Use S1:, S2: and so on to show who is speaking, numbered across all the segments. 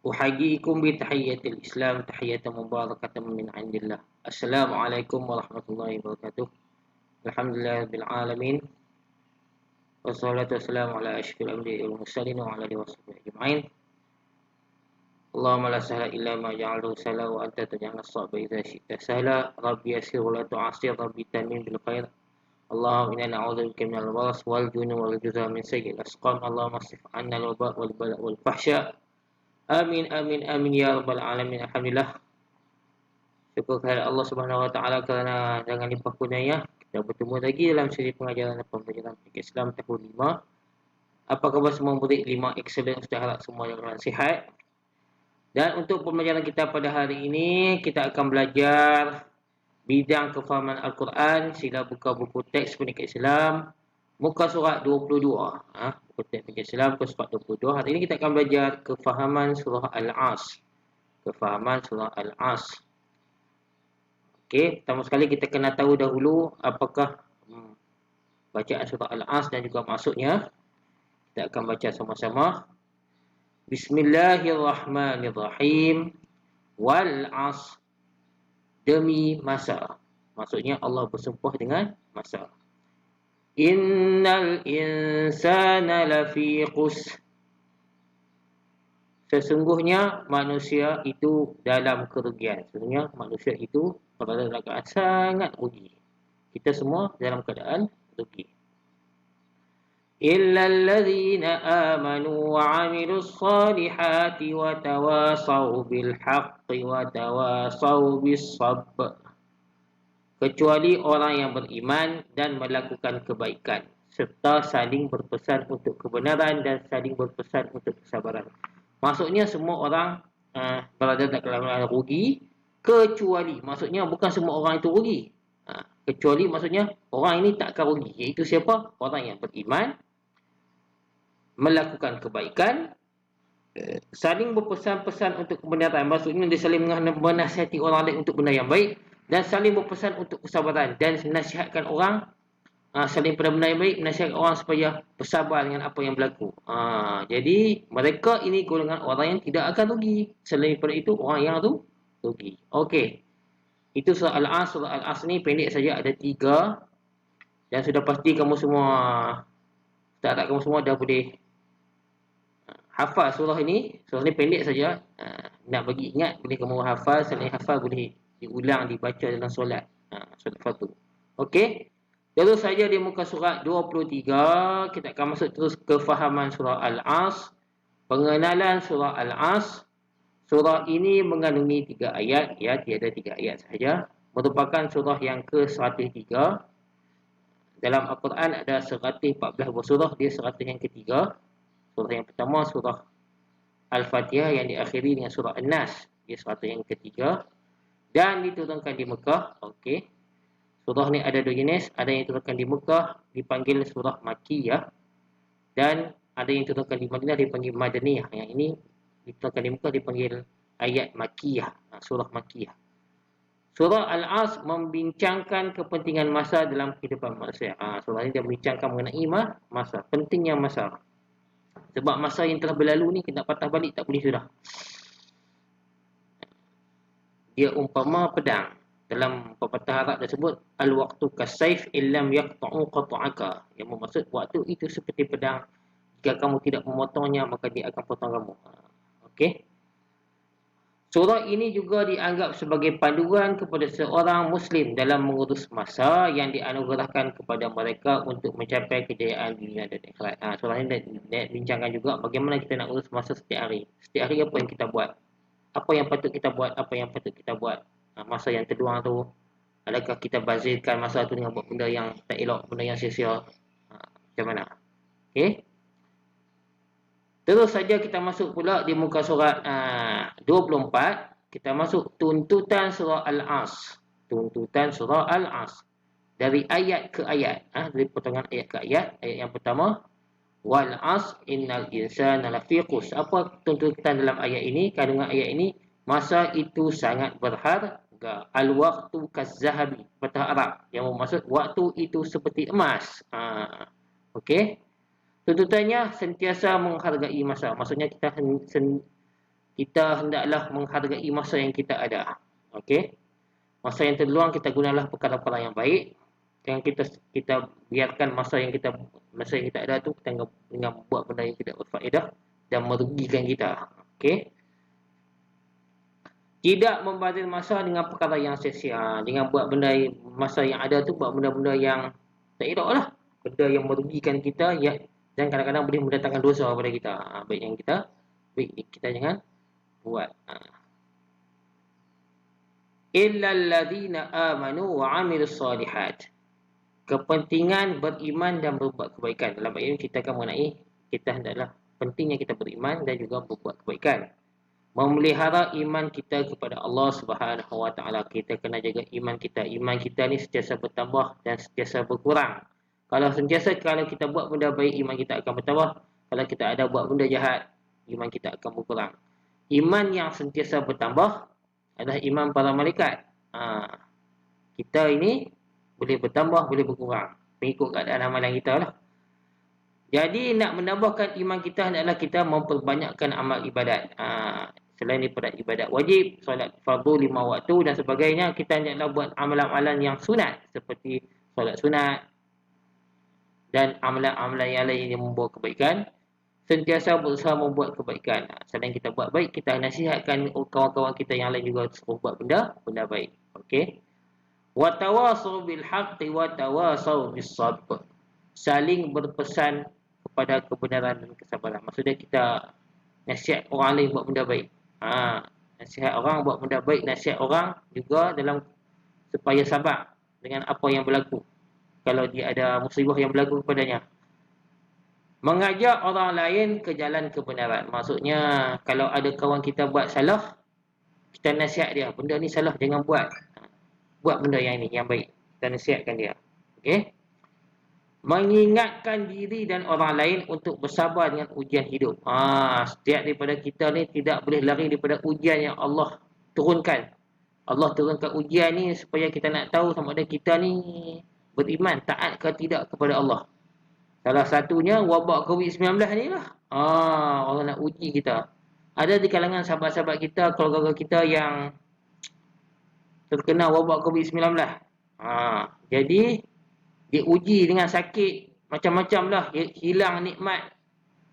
S1: Uhayyikum bi tahiyyatil Islam tahiyyatan mubarakatan min indillah. Assalamualaikum warahmatullahi wabarakatuh. Alhamdulillahirabbil alamin. Wassalatu wassalamu ala asyrafil anbiya'i wal mursalin wa ala alihi washabbihi ajma'in. Allahumma la sahla illa ma ja'altahu sahla wa anta taj'alus as-sa'ba idza syi'ta sahla. Rabbi yassir wa la tu'assir, rabbi tamim bil khair. Allahumma inna na'udzubika minal baras wal junun wal juzam min sayyi'il asqam. Allahumma asrif 'anna al-waba wal bala wal fahsya. Amin amin amin ya rabbal alamin. Alhamdulillah, syukur kehadirat Allah Subhanahu wa taala kerana dengan limpah kurnianya kita bertemu lagi dalam siri pengajaran dan pembelajaran fikih Islam tahun 5. Apa khabar semua murid 5 excellent? Saya harap semua yang sihat. Dan untuk pembelajaran kita pada hari ini, kita akan belajar bidang kefahaman Al-Quran. Sila buka buku teks pendidikan Islam, muka surat 22. Buku teks pendidikan Islam, muka surat 22. Hari ini kita akan belajar kefahaman surah Al-As. Kefahaman surah Al-As. Okey, pertama sekali kita kena tahu dahulu apakah bacaan surah Al-As dan juga maksudnya. Kita akan baca sama-sama. Bismillahirrahmanirrahim. Wal 'asr, demi masa. Maksudnya Allah bersumpah dengan masa. Innal insana lafi khusr. Sesungguhnya manusia itu dalam kerugian. Sesungguhnya manusia itu berada dalam keadaan sangat rugi. Kita semua dalam keadaan rugi. Illa alladhina amanu wa 'amilus salihati wa tawasaw bil haqqi wa tawasaw bis sabr. Kecuali orang yang beriman dan melakukan kebaikan serta saling berpesan untuk kebenaran dan saling berpesan untuk kesabaran. Maksudnya semua orang berada dalam keadaan rugi, kecuali, maksudnya bukan semua orang itu rugi. Kecuali maksudnya orang ini tak akan rugi, iaitu siapa? Orang yang beriman, melakukan kebaikan, saling berpesan-pesan untuk kebenaran. Maksudnya dia saling menasihati orang lain untuk benda yang baik, dan saling berpesan untuk kesabaran, dan menasihatkan orang, saling pada benda yang baik, menasihatkan orang supaya bersabar dengan apa yang berlaku. Jadi mereka ini golongan orang yang tidak akan rugi. Selain daripada itu, orang yang rugi. Okey, itu surah Al-As. Surah Al-As ni pendek saja, ada 3, dan sudah pasti kamu semua, tak kamu semua dah boleh hafal surah ini. Surah ini pendek saja. Nak bagi ingat, boleh kamu hafal. Selain hafal, boleh diulang, dibaca dalam solat. Solat fardu. Okey. Terus saja di muka surat 23, kita akan masuk terus kefahaman surah Al-As. Pengenalan surah Al-As. Surah ini mengandungi 3 ayat. Ya, tiada 3 ayat sahaja. Merupakan surah yang ke-103. Dalam Al-Quran ada 114 buah surah. Dia 100 yang ketiga. Surah yang pertama surah Al-Fatihah yang diakhiri dengan surah An-Nas. Dia 100 yang ketiga. Dan diturunkan di Mekah. Okey. Surah ni ada 2 jenis. Ada yang diturunkan di Mekah, dipanggil surah Makkiyah. Dan ada yang diturunkan di Madinah, dipanggil Madaniyah. Yang ini diturunkan di Mekah, dipanggil ayat Makkiyah. Surah Makkiyah. Surah Al-As membincangkan kepentingan masa dalam kehidupan manusia. Surah ini dia membincangkan mengenai masa. Pentingnya masa. Sebab masa yang telah berlalu ni, kita patah balik tak boleh sudah. Dia umpama pedang. Dalam pepatah Arab tersebut, al-waqtu kasayf illam yaqta'u qata'aka. Yang bermaksud waktu itu seperti pedang. Jika kamu tidak memotongnya, maka dia akan potong kamu. Okey. Surah ini juga dianggap sebagai panduan kepada seorang Muslim dalam mengurus masa yang dianugerahkan kepada mereka untuk mencapai kejayaan dunia dan akhirat. Surah ini bincangkan juga bagaimana kita nak urus masa setiap hari. Setiap hari apa yang kita buat. Apa yang patut kita buat, apa yang patut kita buat. Masa yang terluang tu, adakah kita bazirkan masa tu dengan buat benda yang tak elok, benda yang sia-sia. Macam mana? Okey. Terus saja kita masuk pula di muka surat 24. Kita masuk tuntutan surah Al-As. Tuntutan surah Al-As. Dari ayat ke ayat. Dari potongan ayat ke ayat. Ayat yang pertama. Wal 'asr innal insana lafi khusr. Apa tuntutan dalam ayat ini? Kandungan ayat ini. Masa itu sangat berharga. Al-waqtu kazzahabi. Patah Arab. Yang bermaksud waktu itu seperti emas. Okey. Tuntutannya sentiasa menghargai masa. Maksudnya kita kita hendaklah menghargai masa yang kita ada. Okey. Masa yang terluang kita gunalah perkara-perkara yang baik. Yang kita biarkan masa yang kita ada tu kita dengan buat benda yang tidak berfaedah dan merugikan kita. Okey. Tidak membazir masa dengan perkara yang sia-sia. Dengan buat masa yang ada tu buat benda-benda yang tak elok lah. Benda yang merugikan kita ya, dan kadang-kadang boleh mendatangkan dosa kepada kita. Baik kita jangan buat. Illal ladzina amanu wa 'amilus solihat. Kepentingan beriman dan berbuat kebaikan. Dalam ayat ini kita akan mengenai kita hendaklah pentingnya kita beriman dan juga berbuat kebaikan. Memelihara iman kita kepada Allah Subhanahu wa taala. Kita kena jaga iman kita. Iman kita ni sentiasa bertambah dan sentiasa berkurang. Kalau kita buat benda baik, iman kita akan bertambah. Kalau kita ada buat benda jahat, iman kita akan berkurang. Iman yang sentiasa bertambah adalah iman para malaikat. Kita ini boleh bertambah, boleh berkurang mengikut keadaan amalan kita lah. Jadi nak menambahkan iman kita hendaklah kita memperbanyakkan amal ibadat. Selain daripada ibadat wajib, solat fardu 5 waktu dan sebagainya, kita hendaklah buat amalan-amalan yang sunat seperti solat sunat dan amalan-amalan yang lain yang membawa kebaikan. Sentiasa berusaha membuat kebaikan. Selain kita buat baik, kita nasihatkan kawan-kawan kita yang lain juga suruh buat benda baik. Okey. Wa tawasau bil haqqi wa tawasau bis sabr. Saling berpesan kepada kebenaran dan kesabaran. Maksudnya kita nasihat orang lain buat benda baik. Nasihat orang buat benda baik, nasihat orang juga dalam supaya sabar dengan apa yang berlaku. Kalau dia ada musibah yang berlaku kepadanya. Mengajak orang lain ke jalan kebenaran. Maksudnya kalau ada kawan kita buat salah, kita nasihat dia, benda ni salah, jangan buat. Buat benda yang ni, yang baik. Kita nasihatkan dia. Okey. Mengingatkan diri dan orang lain untuk bersabar dengan ujian hidup. Setiap daripada kita ni tidak boleh lari daripada ujian yang Allah turunkan. Allah turunkan ujian ni supaya kita nak tahu sama ada kita ni beriman, taat ke tidak kepada Allah. Salah satunya wabak COVID-19 ni lah. Allah nak uji kita. Ada di kalangan sahabat-sahabat kita, keluarga kita yang terkena wabak COVID-19. Jadi diuji dengan sakit macam-macam lah. Hilang nikmat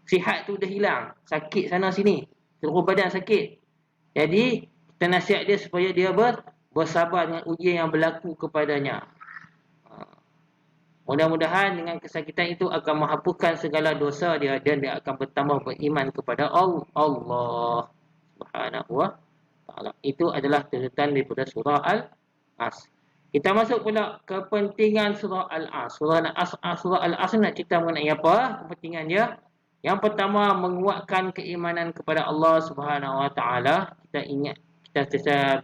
S1: sihat tu, dah hilang. Sakit sana sini, seluruh badan sakit. Jadi kita nasihat dia supaya dia bersabar dengan ujian yang berlaku kepadanya. Mudah-mudahan dengan kesakitan itu akan menghapuskan segala dosa dia dan dia akan bertambah beriman kepada Allah Subhanahu wa taala. Itu adalah turutan daripada surah Al-As. Kita masuk pula kepentingan surah Al-As. Surah Al-As nak cerita mengenai apa kepentingan dia? Yang pertama, menguatkan keimanan kepada Allah Subhanahu wa taala. Kita ingat,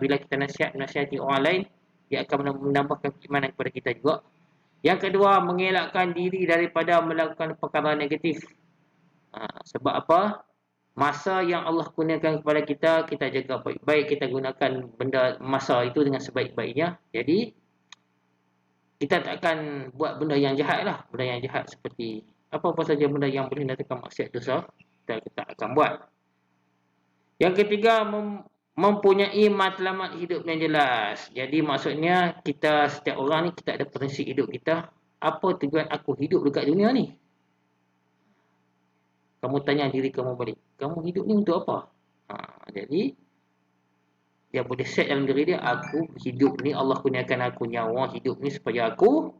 S1: bila kita nasihati orang lain, dia akan menambahkan keimanan kepada kita juga. Yang kedua, mengelakkan diri daripada melakukan perkara negatif. Sebab apa? Masa yang Allah kurniakan kepada kita, kita jaga baik-baik, kita gunakan masa itu dengan sebaik-baiknya. Jadi, kita tak akan buat benda yang jahat lah. Benda yang jahat seperti apa-apa saja benda yang boleh mendatangkan maksiat dosa, kita akan buat. Yang ketiga, mempunyai matlamat hidup yang jelas. Jadi maksudnya kita, setiap orang ni, kita ada prinsip hidup kita. Apa tujuan aku hidup dekat dunia ni? Kamu tanya diri kamu balik, kamu hidup ni untuk apa? Jadi dia boleh set dalam diri dia, aku hidup ni, Allah kurniakan aku nyawa hidup ni supaya aku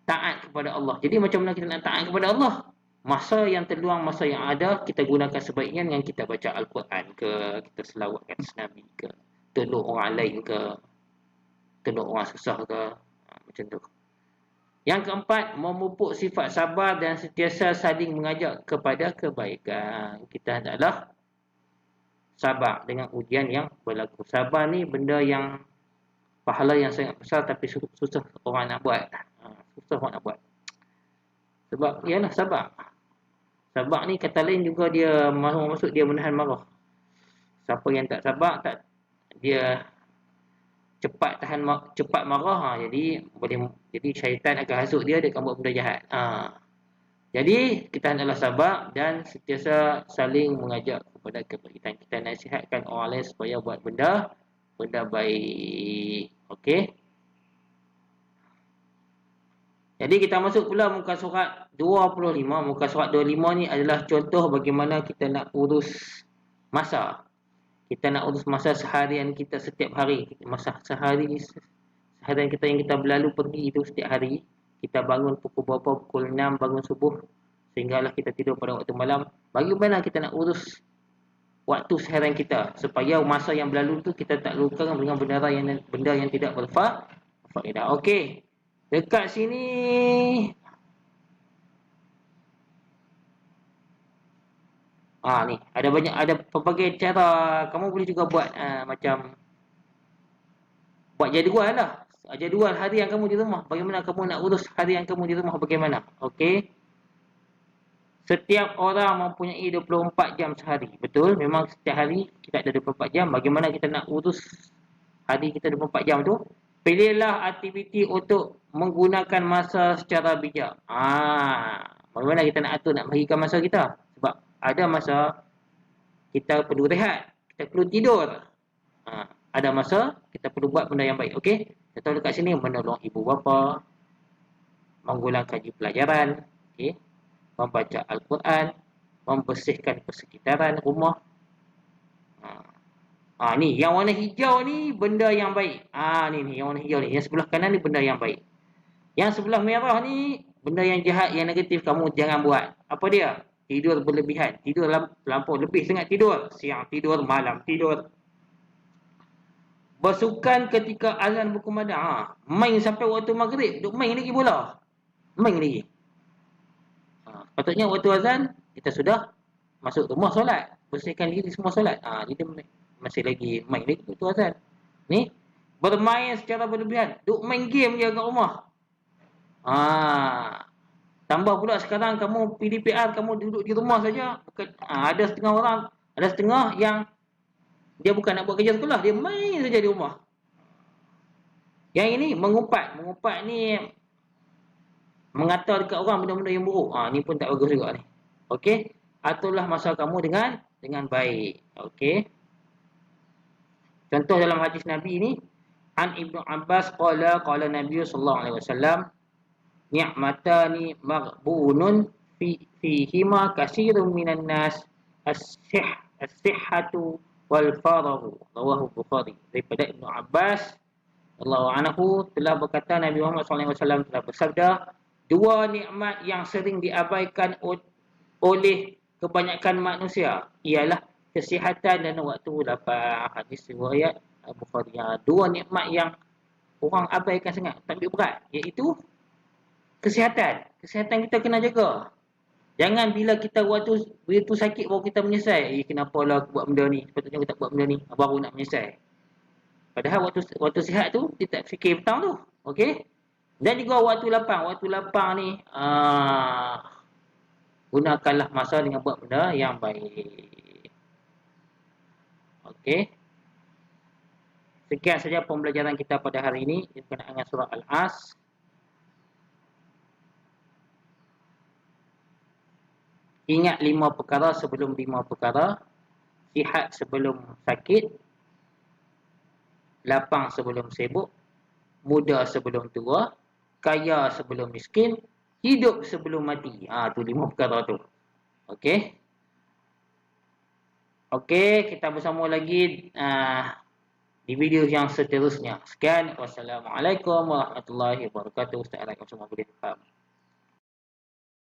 S1: taat kepada Allah. Jadi macam mana kita nak taat kepada Allah? Masa yang terluang, masa yang ada, kita gunakan sebaiknya dengan kita baca Al-Quran ke, kita selawat kat Nabi ke, tolong orang lain ke, tolong orang susah ke, macam tu. Yang keempat, memupuk sifat sabar dan sentiasa saling mengajak kepada kebaikan. Kita hendaklah sabar dengan ujian yang berlaku. Sabar ni benda yang pahala yang sangat besar, tapi susah orang nak buat. Susah orang nak buat. Sebab ialah sabar. Sabar ni kata lain juga dia maksud dia menahan marah. Siapa yang tak sabar, dia cepat marah, jadi syaitan akan hasut dia akan buat benda jahat. Jadi kita hendaklah sabar dan sentiasa saling mengajak kepada kebaikan. Kita nasihatkan orang lain supaya buat benda baik. Okey. Jadi kita masuk pula muka surat 25. Muka surat 25 ni adalah contoh bagaimana kita nak urus masa. Kita nak urus masa seharian kita setiap hari. Masa seharian kita yang kita berlalu pergi itu setiap hari. Kita bangun pukul berapa? Pukul 6 bangun subuh. Sehinggalah kita tidur pada waktu malam. Bagaimana kita nak urus waktu seharian kita supaya masa yang berlalu tu kita tak lupakan dengan benda yang tidak berfaedah. Okey. Dekat sini ni ada pelbagai cara. Kamu boleh juga buat macam buat jadual lah. Jadual harian kamu di rumah. Bagaimana kamu nak urus harian kamu di rumah, bagaimana? Okey. Setiap orang mempunyai 24 jam sehari. Betul, memang setiap hari kita ada 24 jam. Bagaimana kita nak urus hari kita 24 jam tu? Pilihlah aktiviti untuk menggunakan masa secara bijak. Bagaimana kita nak atur, nak bagikan masa kita? Sebab ada masa kita perlu rehat, kita perlu tidur. Ada masa kita perlu buat benda yang baik. Okey? Contoh dekat sini, menolong ibu bapa, mengulang kaji pelajaran, okey, membaca Al-Quran, membersihkan persekitaran rumah. Ni yang warna hijau ni benda yang baik. Ni yang warna hijau ni, yang sebelah kanan ni benda yang baik. Yang sebelah merah ni benda yang jahat, yang negatif, kamu jangan buat. Apa dia? Tidur berlebihan, tidur terlampau, lebih sangat tidur, siang tidur, malam tidur. Bersukan ketika azan berkumandang. Main sampai waktu maghrib, duk main lagi bola. Main lagi. Patutnya waktu azan kita sudah masuk rumah solat, bersihkan diri semua solat. Dia masih lagi main lagi waktu azan. Ni bermain secara berlebihan, duk main game je kat rumah. Tambah pula sekarang kamu PDPR, kamu duduk di rumah saja. Ada setengah orang, ada setengah yang dia bukan nak buat kerja sekolah, dia main saja di rumah. Yang ini mengumpat ni mengata dekat orang benda-benda yang buruk. Ni pun tak bagus juga ni. Okey, aturlah masa kamu dengan baik. Okey. Contoh dalam hadis Nabi ni, An Ibnu Abbas qala Nabi sallallahu alaihi wasallam, ni'matani maghbunun fihima katsirun minan nas, as-sihhatu wal faraghu. Rawahu Bukhari. Daripada Ibnu Abbas radhiyallahu anhu telah berkata, Nabi Muhammad sallallahu alaihi wasallam telah bersabda, dua nikmat yang sering diabaikan oleh kebanyakan manusia ialah kesihatan dan waktu lapang. Hadis riwayat Bukhari. Dua nikmat yang orang abaikan sangat, tak ambil berat, iaitu kesihatan. Kesihatan kita kena jaga. Jangan bila kita waktu sakit baru kita menyesal. Kenapalah aku buat benda ni? Sepatutnya aku tak buat benda ni. Baru nak menyesal. Padahal waktu sihat tu kita tak fikir petang tu. Okey? Dan juga waktu lapang. Waktu lapang ni gunakanlah masa dengan buat benda yang baik. Okey? Sekian saja pembelajaran kita pada hari ini berkenaan dengan surah Al-As. Ingat 5 perkara sebelum 5 perkara. Sihat sebelum sakit. Lapang sebelum sibuk. Muda sebelum tua. Kaya sebelum miskin. Hidup sebelum mati. Tu 5 perkara tu. Okey. Okey, kita bersama lagi di video yang seterusnya. Sekian. Wassalamualaikum warahmatullahi wabarakatuh. Ustaz harap semua boleh faham.